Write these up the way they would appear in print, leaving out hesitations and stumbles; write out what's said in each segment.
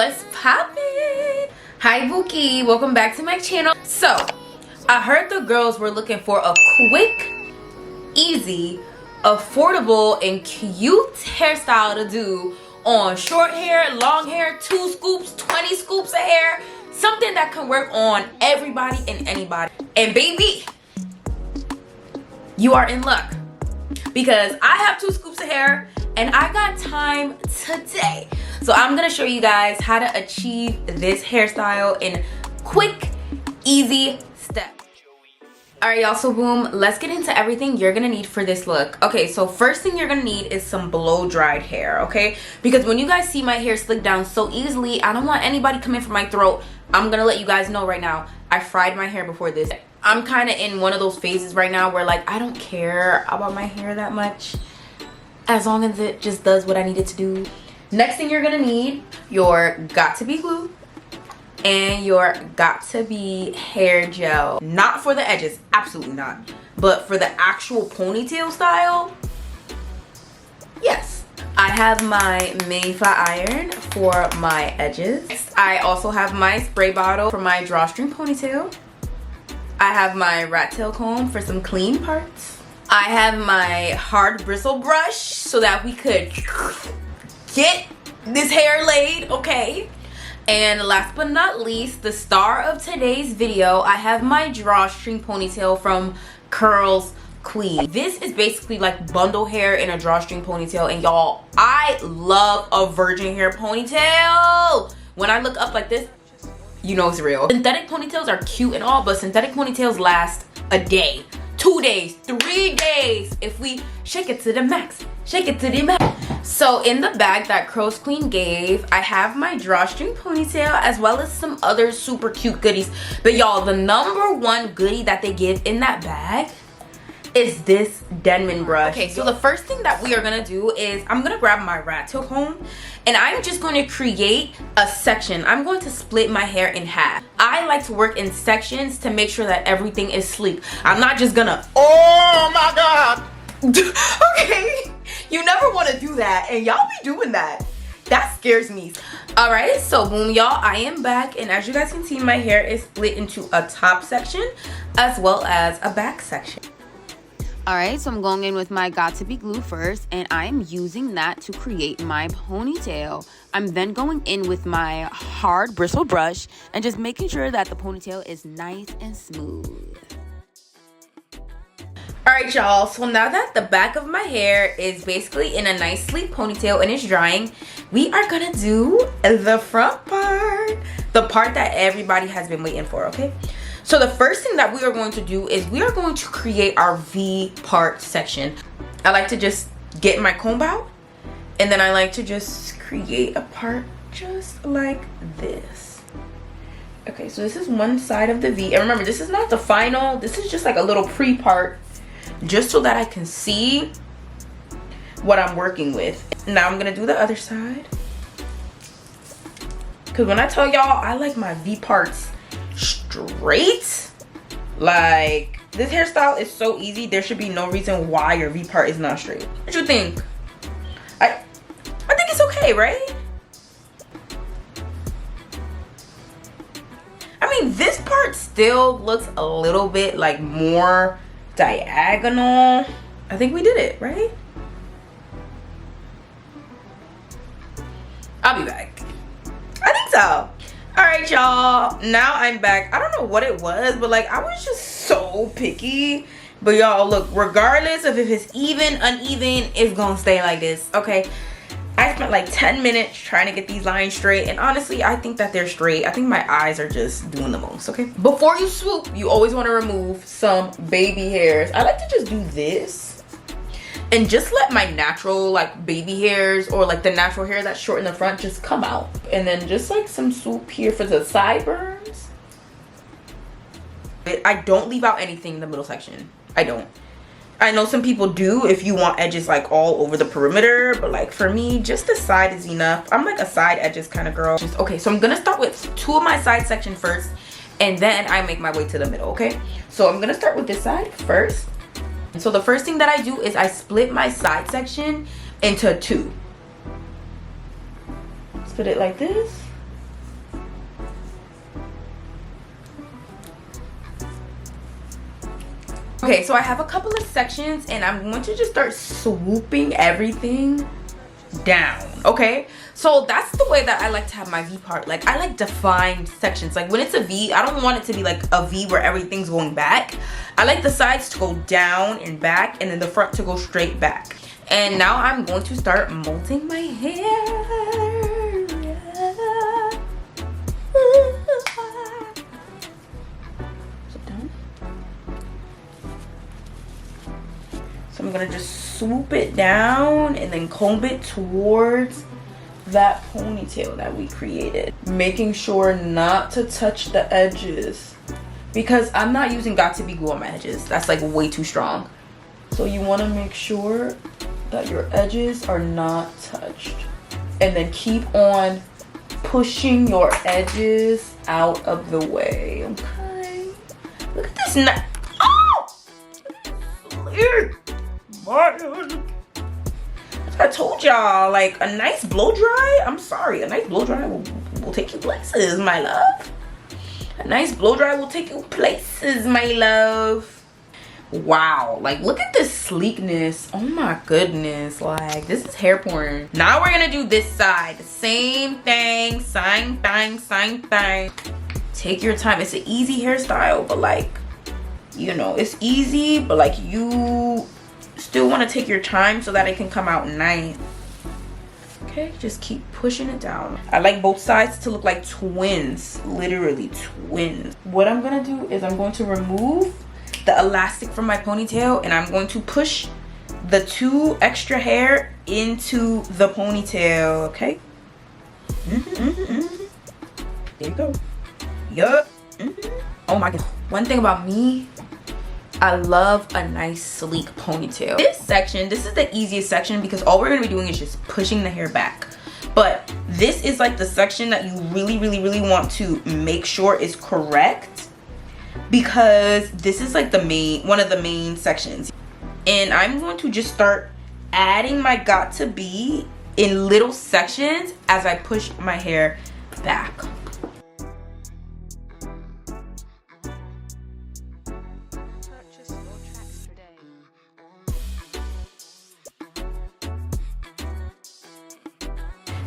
What's poppin'? Hi Bookie, welcome back to my channel. So I heard the girls were looking for a quick, easy, affordable, and cute hairstyle to do on short hair, long hair, 2 scoops, 20 scoops of hair, something that can work on everybody and anybody. And baby, you are in luck because I have 2 scoops of hair and I got time today. So I'm gonna show you guys how to achieve this hairstyle in quick, easy steps. All right, y'all, so boom, let's get into everything you're gonna need for this look. Okay, so first thing you're gonna need is some blow dried hair, okay? Because when you guys see my hair slick down so easily, I don't want anybody coming for my throat. I'm gonna let you guys know right now, I fried my hair before this. I'm kind of in one of those phases right now where like I don't care about my hair that much as long as it just does what I need it to do. Next thing you're gonna need your got-to-be glue and your got-to-be hair gel. Not for the edges, absolutely not. But for the actual ponytail style, yes. I have my mini flat iron for my edges. I also have my spray bottle for my drawstring ponytail. I have my rat tail comb for some clean parts. I have my hard bristle brush so that we could get this hair laid, okay? And last but not least, the star of today's video, I have my drawstring ponytail from CURLSQUEEN. This is basically like bundle hair in a drawstring ponytail, and y'all, I love a virgin hair ponytail. When I look up like this, you know it's real. Synthetic ponytails are cute and all, but synthetic ponytails last a day, 2 days, 3 days if we shake it to the max. Shake it to the max. So in the bag that CURLSQUEEN gave, I have my drawstring ponytail as well as some other super cute goodies. But y'all, the #1 goodie that they give in that bag is this Denman brush. Okay, so the first thing that we are gonna do is I'm gonna grab my rat tail comb and I'm just going to create a section. I'm going to split my hair in half. I like to work in sections to make sure that everything is sleek. I'm not just gonna, oh my God. Okay, you never want to do that, and y'all be doing that. That scares me. All right, so boom, y'all, I am back, and as you guys can see, my hair is split into a top section as well as a back section. All right, so I'm going in with my got-to-be glue first, and I'm using that to create my ponytail. I'm then going in with my hard bristle brush and just making sure that the ponytail is nice and smooth. All right, y'all, so now that the back of my hair is basically in a nice sleek ponytail and it's drying, we are gonna do the front part, the part that everybody has been waiting for, okay? So the first thing that we are going to do is we are going to create our V part section. I like to just get my comb out, and then I like to just create a part just like this. Okay, so this is one side of the V, and remember, this is not the final, this is just like a little pre-part, just so that I can see what I'm working with. Now I'm gonna do the other side, because when I tell y'all I like my V parts straight, like this hairstyle is so easy, there should be no reason why your V part is not straight. What you think? I think it's okay, right? I mean, this part still looks a little bit like more diagonal. I think we did it, right? I'll be back. I think so. All right, y'all, now I'm back. I don't know what it was, but like I was just so picky. But y'all, look, regardless of if it's even, uneven, it's gonna stay like this, okay? I spent like 10 minutes trying to get these lines straight, and honestly, I think that they're straight. I think my eyes are just doing the most, okay? Before you swoop, you always want to remove some baby hairs. I like to just do this and just let my natural like baby hairs, or like the natural hair that's short in the front, just come out. And then just like some swoop here for the sideburns. I don't leave out anything in the middle section. I don't. I know some people do if you want edges like all over the perimeter, but like for me, just the side is enough. I'm like a side edges kind of girl. Okay, so I'm gonna start with 2 of my side section first, and then I make my way to the middle, okay? So I'm gonna start with this side first. So the first thing that I do is I split my side section into 2. Split it like this Okay, so I have a couple of sections and I'm going to just start swooping everything down. Okay, so that's the way that I like to have my V part. Like, I like defined sections. Like, when it's a V, I don't want it to be like a V where everything's going back. I like the sides to go down and back, and then the front to go straight back. And now I'm going to start molding my hair. So I'm gonna just swoop it down and then comb it towards that ponytail that we created, making sure not to touch the edges because I'm not using Got To Be glue on my edges. That's like way too strong. So you want to make sure that your edges are not touched, and then keep on pushing your edges out of the way. Okay, look at this. Oh, I told y'all, like, a nice blow dry, I'm sorry, a nice blow dry will take you places, my love. A nice blow dry will take you places, my love. Wow, like, look at this sleekness. Oh my goodness, like, this is hair porn. Now we're gonna do this side. The same thing, same thing, same thing. Take your time. It's an easy hairstyle, but like, you know, it's easy, but like, you still want to take your time so that it can come out nice. Okay, just keep pushing it down. I like both sides to look like twins, literally twins. What I'm gonna do is I'm going to remove the elastic from my ponytail, and I'm going to push the 2 extra hair into the ponytail. Okay, there you go. Yup. Oh my god, one thing about me, I love a nice sleek ponytail. This section, this is the easiest section because all we're gonna be doing is just pushing the hair back. But this is like the section that you really want to make sure is correct, because this is like one of the main sections. And I'm going to just start adding my Got To Be in little sections as I push my hair back.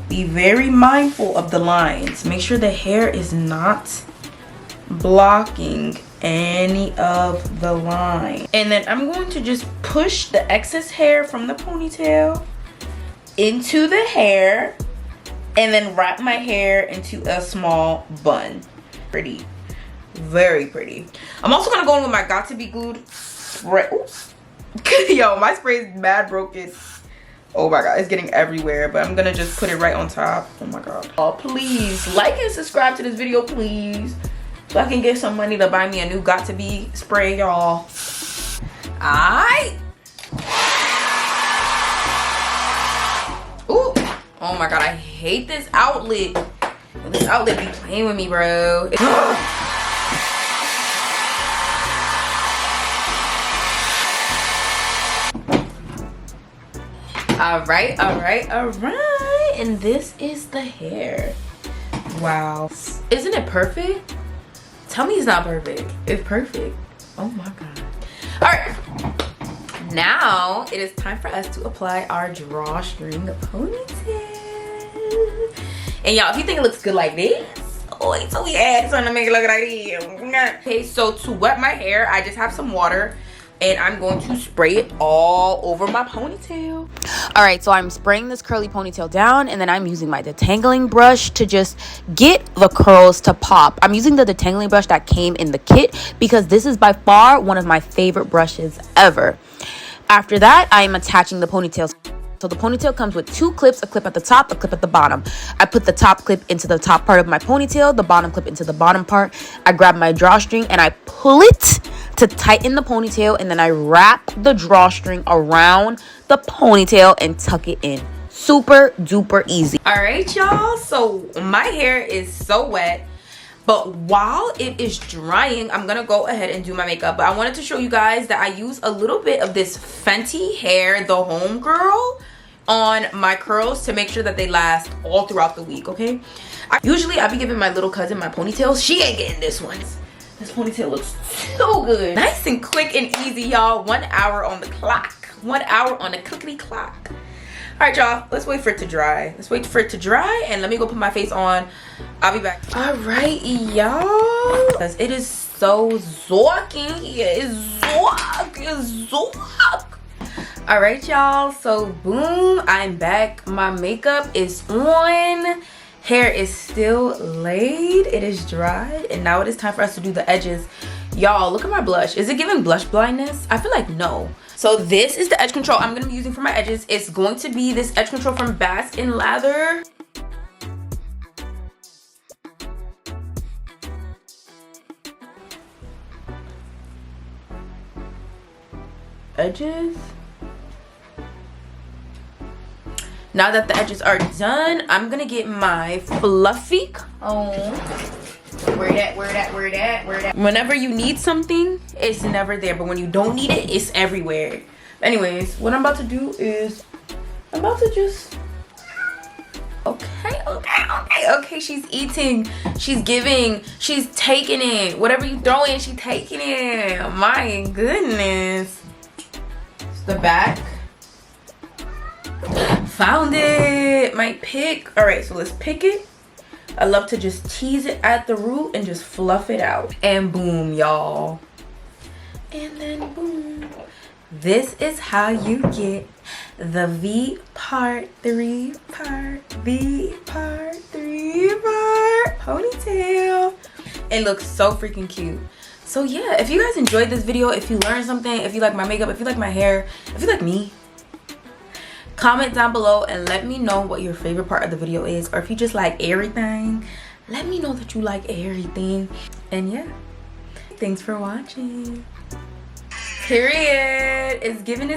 Be very mindful of the lines. Make sure the hair is not blocking any of the line. And then I'm going to just push the excess hair from the ponytail into the hair, and then wrap my hair into a small bun. Pretty, very pretty. I'm also gonna go in with my Got To Be glued spray. Yo, my spray is mad broken. Oh my god, it's getting everywhere, but I'm gonna just put it right on top. Oh my god. Oh, please like and subscribe to this video, please, so I can get some money to buy me a new Got To Be spray, y'all. Alright. Ooh. Oh my god, I hate this outlet. This outlet be playing with me, bro. All right, and this is the hair. Wow, isn't it perfect? Tell me it's not perfect. It's perfect. Oh my god. All right, now it is time for us to apply our drawstring ponytail. And y'all, if you think it looks good like this, wait till we add something to make it look like this. Okay, so to wet my hair, I just have some water, and I'm going to spray it all over my ponytail. All right, so I'm spraying this curly ponytail down, and then I'm using my detangling brush to just get the curls to pop. I'm using the detangling brush that came in the kit because this is by far one of my favorite brushes ever. After that, I'm attaching the ponytails. So the ponytail comes with 2 clips, a clip at the top, a clip at the bottom. I put the top clip into the top part of my ponytail, the bottom clip into the bottom part. I grab my drawstring and I pull it to tighten the ponytail, and then I wrap the drawstring around the ponytail and tuck it in. Super duper easy. All right, y'all, so my hair is so wet, but while it is drying, I'm gonna go ahead and do my makeup. But I wanted to show you guys that I use a little bit of this Fenty Hair The Home Girl on my curls to make sure that they last all throughout the week. Okay, usually I be giving my little cousin my ponytails. She ain't getting this one. This ponytail looks so good. Nice and quick and easy, y'all. 1 hour on the clock. 1 hour on the clickety clock. All right, y'all, let's wait for it to dry. Let's wait for it to dry and let me go put my face on. I'll be back. All right, y'all. Because it is so zorking. It's zork. It's zork. All right, y'all, so boom, I'm back. My makeup is on. Hair is still laid. It is dried. And now it is time for us to do the edges. Y'all, look at my blush. Is it giving blush blindness? I feel like no. So this is the edge control I'm gonna be using for my edges. It's going to be this edge control from Bask in Lather. Edges. Now that the edges are done, I'm gonna get my fluffy comb. Where that? Whenever you need something, it's never there. But when you don't need it, it's everywhere. Anyways, what I'm about to do is, I'm about to just, okay, she's eating, she's giving, she's taking it. Whatever you throw in, she's taking it. My goodness. It's the back. Found it, my pick. All right, so let's pick it. I love to just tease it at the root and just fluff it out. And boom, y'all. And then boom. This is how you get the V part 3 ponytail. It looks so freaking cute. So yeah, if you guys enjoyed this video, if you learned something, if you like my makeup, if you like my hair, if you like me, comment down below and let me know what your favorite part of the video is, or if you just like everything, let me know that you like everything. And yeah, thanks for watching. Period. It's giving.